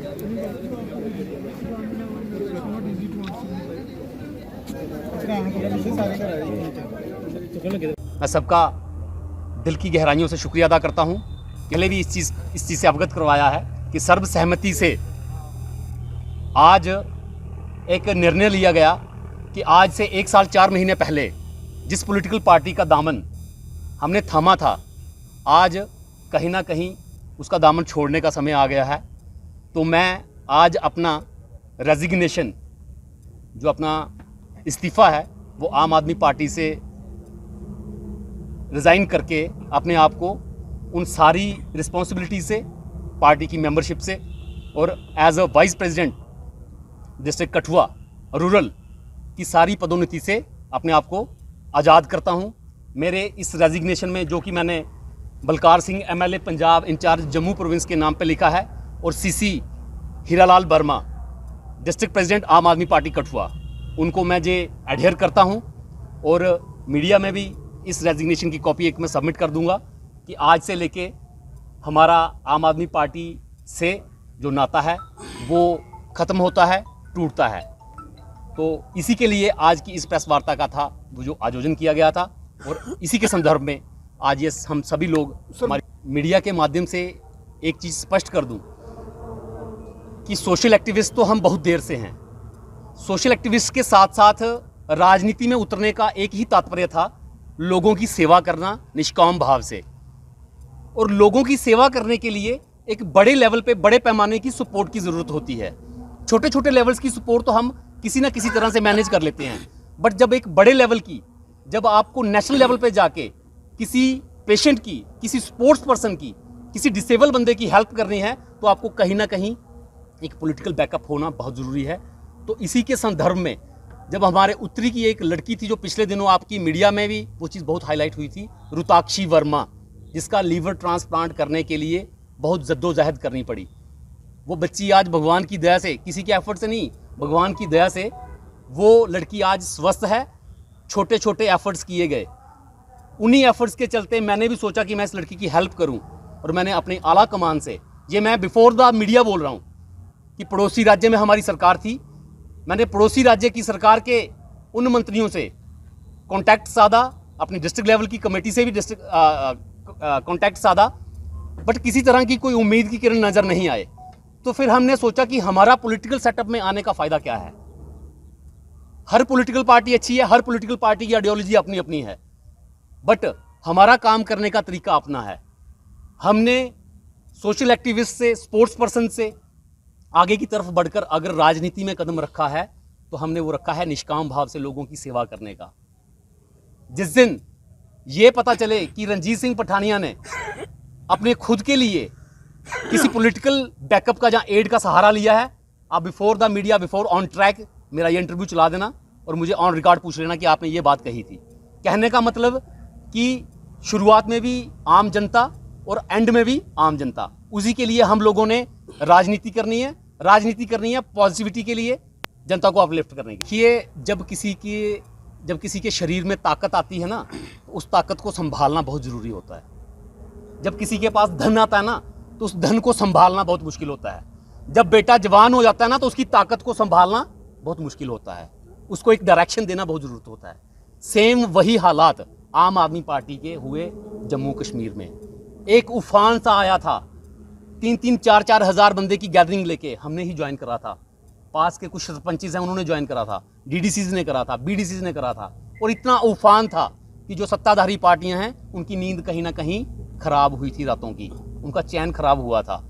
मैं सबका दिल की गहराइयों से शुक्रिया अदा करता हूँ। पहले भी इस चीज़ से अवगत करवाया है कि सर्वसहमति से आज एक निर्णय लिया गया कि आज से 1 साल 4 महीने पहले जिस पॉलिटिकल पार्टी का दामन हमने थामा था, आज कहीं ना कहीं उसका दामन छोड़ने का समय आ गया है। तो मैं आज अपना रेजिग्नेशन, जो अपना इस्तीफ़ा है, वो आम आदमी पार्टी से रिज़ाइन करके अपने आप को उन सारी रिस्पॉन्सिबिलिटी से, पार्टी की मेंबरशिप से और as a vice president district Kathua rural की सारी पदोन्नति से अपने आप को आज़ाद करता हूं। मेरे इस रेजिग्नेशन में जो कि मैंने Balkar Singh MLA Punjab in-charge Jammu province के नाम पे लिखा है और CC Hiralal Verma district president Aam Aadmi party Kathua, उनको मैं जे एडहेयर करता हूं और मीडिया में भी इस रेजिग्नेशन की कॉपी एक मैं सबमिट कर दूंगा कि आज से लेके हमारा आम आदमी पार्टी से जो नाता है वो ख़त्म होता है, टूटता है। तो इसी के लिए आज की इस प्रेस वार्ता का था वो जो आयोजन किया गया था और इसी के संदर्भ में आज ये हम सभी लोग हमारे मीडिया के माध्यम से एक चीज़ स्पष्ट कर दूं कि सोशल एक्टिविस्ट तो हम बहुत देर से हैं। सोशल एक्टिविस्ट के साथ साथ राजनीति में उतरने का एक ही तात्पर्य था, लोगों की सेवा करना निष्काम भाव से। और लोगों की सेवा करने के लिए एक बड़े लेवल पे, बड़े पैमाने की सपोर्ट की ज़रूरत होती है। छोटे छोटे लेवल्स की सपोर्ट तो हम किसी ना किसी तरह से मैनेज कर लेते हैं, बट जब एक बड़े लेवल की, जब आपको नेशनल लेवल पे जाके किसी पेशेंट की, किसी स्पोर्ट्स पर्सन की, किसी डिसेबल बंदे की हेल्प करनी है, तो आपको कहीं ना कहीं एक पॉलिटिकल बैकअप होना बहुत ज़रूरी है। तो इसी के संदर्भ में जब हमारे उत्तरी की एक लड़की थी, जो पिछले दिनों आपकी मीडिया में भी वो चीज़ बहुत हाईलाइट हुई थी, रुताक्षी वर्मा, जिसका लीवर ट्रांसप्लांट करने के लिए बहुत जद्दोजहद करनी पड़ी। वो बच्ची आज भगवान की दया से, किसी के एफर्ट से नहीं, भगवान की दया से वो लड़की आज स्वस्थ है। छोटे छोटे एफर्ट्स किए गए, उन्हीं एफर्ट्स के चलते मैंने भी सोचा कि मैं इस लड़की की हेल्प करूं और मैंने अपनी आला कमान से, ये मैं बिफोर द मीडिया बोल रहा हूं कि पड़ोसी राज्य में हमारी सरकार थी, मैंने पड़ोसी राज्य की सरकार के उन मंत्रियों से कॉन्टैक्ट साधा, अपनी डिस्ट्रिक्ट लेवल की कमेटी से भी कॉन्टैक्ट साधा, बट किसी तरह की कोई उम्मीद की किरण नज़र नहीं आए। तो फिर हमने सोचा कि हमारा पॉलिटिकल सेटअप में आने का फ़ायदा क्या है। हर पॉलिटिकल पार्टी अच्छी है, हर पॉलिटिकल पार्टी की आइडियोलॉजी अपनी अपनी है, बट हमारा काम करने का तरीका अपना है। हमने सोशल एक्टिविस्ट से, स्पोर्ट्स पर्सन से आगे की तरफ बढ़कर अगर राजनीति में कदम रखा है तो हमने वो रखा है निष्काम भाव से लोगों की सेवा करने का। जिस दिन ये पता चले कि रणजीत सिंह पठानिया ने अपने खुद के लिए किसी पॉलिटिकल बैकअप का, जहां एड का सहारा लिया है, आप before the media, before on track मेरा ये इंटरव्यू चला देना और मुझे ऑन रिकॉर्ड पूछ लेना कि आपने ये बात कही थी। कहने का मतलब कि शुरुआत में भी आम जनता और एंड में भी आम जनता, उसी के लिए हम लोगों ने राजनीति करनी है। राजनीति करनी है पॉजिटिविटी के लिए, जनता को अपलिफ्ट करने के लिए। जब किसी के शरीर में ताकत आती है ना, तो उस ताकत को संभालना बहुत ज़रूरी होता है। जब किसी के पास धन आता है ना, तो उस धन को संभालना बहुत मुश्किल होता है। जब बेटा जवान हो जाता है ना, तो उसकी ताकत को संभालना बहुत मुश्किल होता है, उसको एक डायरेक्शन देना बहुत ज़रूरत होता है। सेम वही हालात आम आदमी पार्टी के हुए जम्मू कश्मीर में। एक उफान सा आया था, 3-3, 4-4 हज़ार बंदे की गैदरिंग लेके हमने ही ज्वाइन करा था। पास के कुछ सरपंचेस हैं, उन्होंने ज्वाइन करा था, DDCs ने करा था, BDCs ने करा था, और इतना उफान था कि जो सत्ताधारी पार्टियां हैं उनकी नींद कहीं ना कहीं खराब हुई थी, रातों की उनका चैन खराब हुआ था।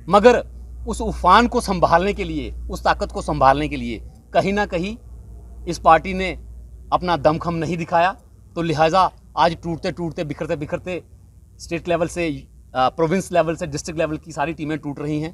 मगर उस उफान को संभालने के लिए, उस ताकत को संभालने के लिए कहीं ना कहीं इस पार्टी ने अपना दमखम नहीं दिखाया। तो लिहाजा आज टूटते टूटते, बिखरते बिखरते स्टेट लेवल से, प्रोविंस लेवल से, डिस्ट्रिक्ट लेवल की सारी टीमें टूट रही हैं।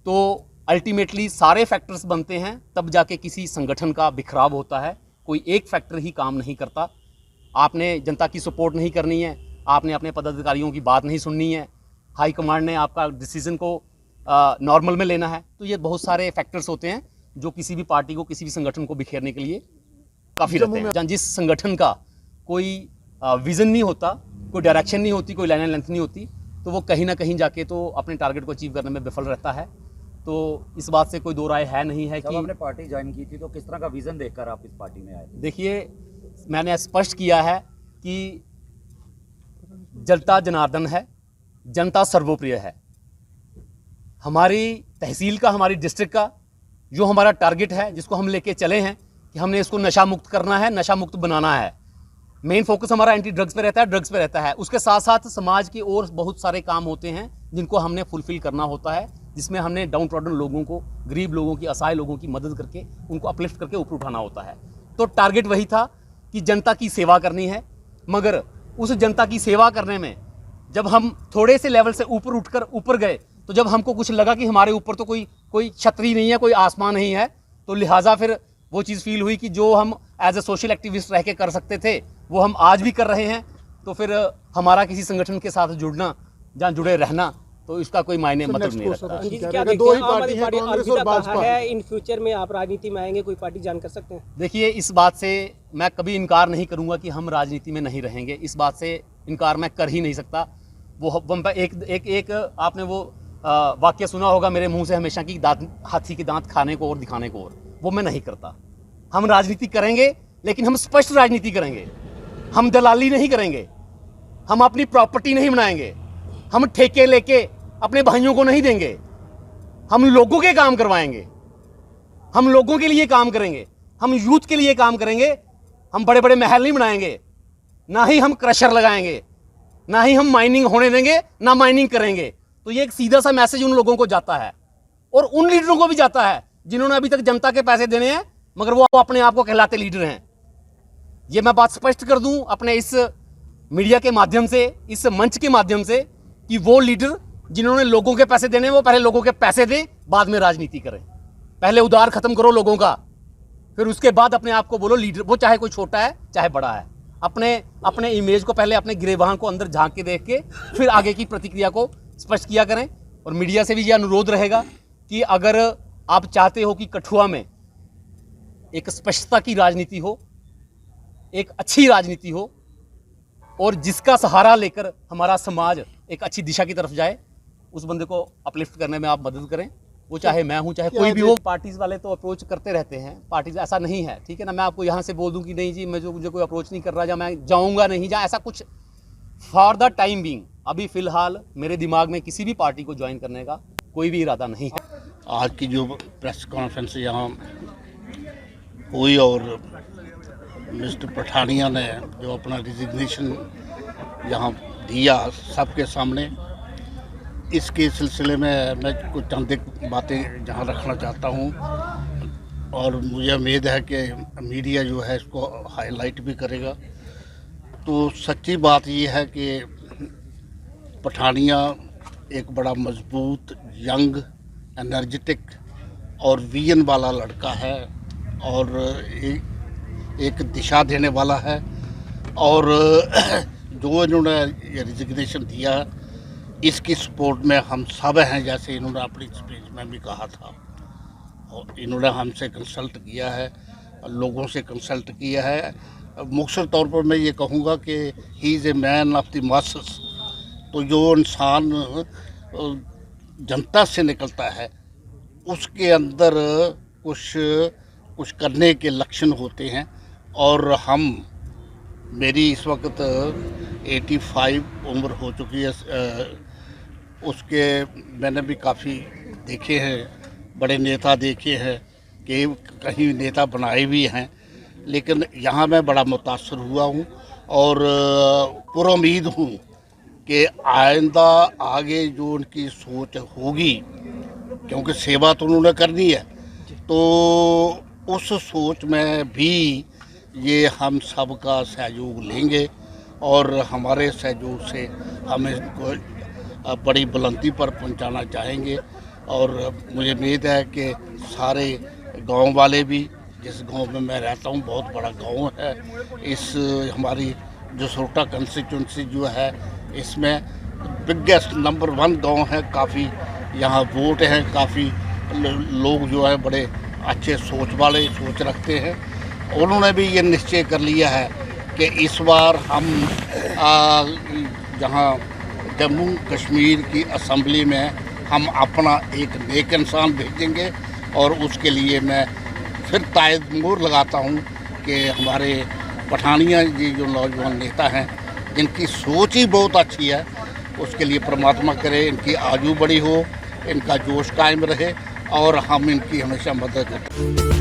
तो अल्टीमेटली सारे फैक्टर्स बनते हैं, तब जाके किसी संगठन का बिखराव होता है। कोई एक फैक्टर ही काम नहीं करता। आपने जनता की सपोर्ट नहीं करनी है, आपने अपने पदाधिकारियों की बात नहीं सुननी है, हाई कमांड ने आपका डिसीजन को नॉर्मल में लेना है। तो ये बहुत सारे फैक्टर्स होते हैं जो किसी भी पार्टी को, किसी भी संगठन को बिखेरने के लिए काफ़ी रहते हैं। जिस संगठन का कोई विज़न नहीं होता, कोई डायरेक्शन नहीं होती, कोई लाइन एंड लेंथ नहीं होती, तो वो कहीं ना कहीं जाके तो अपने टारगेट को अचीव करने में विफल रहता है। तो इस बात से कोई दो राय है नहीं है जब कि आपने पार्टी ज्वाइन की थी तो किस तरह का विजन देखकर आप इस पार्टी में आए थे? देखिए, मैंने स्पष्ट किया है कि जनता जनार्दन है, जनता सर्वोप्रिय है। हमारी तहसील का, हमारी डिस्ट्रिक्ट का जो हमारा टारगेट है, जिसको हम लेके चले हैं कि हमने इसको नशा मुक्त करना है, नशा मुक्त बनाना है। मेन फोकस हमारा एंटी ड्रग्स पे रहता है, ड्रग्स पे रहता है। उसके साथ साथ समाज की और बहुत सारे काम होते हैं जिनको हमने फुलफिल करना होता है, जिसमें हमने डाउन ट्रॉडन लोगों को, गरीब लोगों की, असहाय लोगों की मदद करके उनको अपलिफ्ट करके ऊपर उठाना होता है। तो टारगेट वही था कि जनता की सेवा करनी है। मगर उस जनता की सेवा करने में जब हम थोड़े से लेवल से ऊपर उठकर ऊपर गए, तो जब हमको कुछ लगा कि हमारे ऊपर तो कोई छतरी नहीं है, कोई आसमान नहीं है, तो लिहाजा फिर वो चीज़ फील हुई कि जो हम एज ए सोशल एक्टिविस्ट रह के कर सकते थे वो हम आज भी कर रहे हैं। तो फिर हमारा किसी संगठन के साथ जुड़ना या जुड़े रहना, तो इसका कोई मायने मतलब नहीं रखता। क्या दो ही पार्टी है, कांग्रेस और भाजपा है। इन फ्यूचर में आप राजनीति में आएंगे, कोई पार्टी ज्वाइन कर सकते हैं? देखिए, इस बात से मैं कभी इनकार नहीं करूंगा कि हम राजनीति में नहीं रहेंगे। इस बात से इनकार मैं कर ही नहीं सकता। वो एक आपने वो वाक्य सुना होगा मेरे मुंह से हमेशा कि हाथी के दांत खाने को और दिखाने को और, वो मैं नहीं करता। हम राजनीति करेंगे, लेकिन हम स्पष्ट राजनीति करेंगे। हम दलाली नहीं करेंगे, हम अपनी प्रॉपर्टी नहीं बनाएंगे, हम ठेके लेके अपने भाइयों को नहीं देंगे। हम लोगों के काम करवाएंगे, हम लोगों के लिए काम करेंगे, हम यूथ के लिए काम करेंगे। हम बड़े बड़े महल नहीं बनाएंगे, ना ही हम क्रशर लगाएंगे, ना ही हम माइनिंग होने देंगे, ना माइनिंग करेंगे। तो ये एक सीधा सा मैसेज उन लोगों को जाता है और उन लीडरों को भी जाता है जिन्होंने अभी तक जनता के पैसे देने हैं मगर वो अपने आप को कहलाते लीडर हैं। ये मैं बात स्पष्ट कर दूं अपने इस मीडिया के माध्यम से, इस मंच के माध्यम से, कि वो लीडर जिन्होंने लोगों के पैसे देने, वो पहले लोगों के पैसे दें, बाद में राजनीति करें। पहले उधार खत्म करो लोगों का, फिर उसके बाद अपने आप को बोलो लीडर। वो चाहे कोई छोटा है चाहे बड़ा है, अपने इमेज को पहले, अपने गिरेबान को अंदर झांक के देख के फिर आगे की प्रतिक्रिया को स्पष्ट किया करें। और मीडिया से भी ये अनुरोध रहेगा कि अगर आप चाहते हो कि कठुआ में एक स्पष्टता की राजनीति हो, एक अच्छी राजनीति हो और जिसका सहारा लेकर हमारा समाज एक अच्छी दिशा की तरफ जाए, उस बंदे को अपलिफ्ट करने में आप मदद करें। वो चाहे मैं हूं, चाहे कोई भी हो। पार्टीज वाले तो अप्रोच करते रहते हैं, पार्टीज ऐसा नहीं है, ठीक है ना। मैं आपको यहाँ से बोल दूं कि नहीं जी मुझे कोई अप्रोच नहीं कर रहा, या मैं जाऊँगा नहीं, या ऐसा कुछ फॉर द टाइम बीइंग अभी फ़िलहाल मेरे दिमाग में किसी भी पार्टी को ज्वाइन करने का कोई भी इरादा नहीं है। आज की जो प्रेस कॉन्फ्रेंस यहाँ हुई और मिस्टर पठानिया ने जो अपना रिजिग्नेशन यहाँ दिया सबके सामने, इसके सिलसिले में मैं कुछ चंद बातें जहाँ रखना चाहता हूँ और मुझे उम्मीद है कि मीडिया जो है इसको हाईलाइट भी करेगा। तो सच्ची बात ये है कि पठानिया एक बड़ा मजबूत, यंग, एनर्जेटिक और विजन वाला लड़का है और एक दिशा देने वाला है। और जो इन्होंने ये रिजिग्नेशन दिया, इसकी सपोर्ट में हम सब हैं, जैसे इन्होंने अपनी स्पीच में भी कहा था। और इन्होंने हमसे कंसल्ट किया है, लोगों से कंसल्ट किया है। मुख्तर तौर पर मैं ये कहूँगा कि he is a man of the masses. तो जो इंसान जनता से निकलता है उसके अंदर कुछ करने के लक्षण होते हैं। और मेरी इस वक्त 85 उम्र हो चुकी है। उसके मैंने भी काफ़ी देखे हैं, बड़े नेता देखे हैं कि कहीं नेता बनाए भी हैं, लेकिन यहाँ मैं बड़ा मुतासर हुआ हूँ और पुरुम्मीद हूँ कि आइंदा आगे जो उनकी सोच होगी, क्योंकि सेवा तो उन्होंने करनी है, तो उस सोच में भी ये हम सब का सहयोग लेंगे और हमारे सहयोग से हम इसको बड़ी बुलंदी पर पहुंचाना चाहेंगे। और मुझे उम्मीद है कि सारे गांव वाले भी, जिस गांव में मैं रहता हूं बहुत बड़ा गांव है, इस हमारी जसरोटा कंस्टिट्यूंसी जो है इसमें बिगेस्ट नंबर 1 गांव है। काफ़ी यहाँ वोट हैं, काफ़ी लोग जो है बड़े अच्छे सोच रखते हैं। उन्होंने भी ये निश्चय कर लिया है कि इस बार हम जहाँ जम्मू कश्मीर की असम्बली में हम अपना एक नेक इंसान भेजेंगे। और उसके लिए मैं फिर तायद लगाता हूँ कि हमारे पठानिया जी जो नौजवान नेता हैं, जिनकी सोच ही बहुत अच्छी है, उसके लिए परमात्मा करे इनकी आयु बड़ी हो, इनका जोश कायम रहे और हम इनकी हमेशा मदद करते हैं।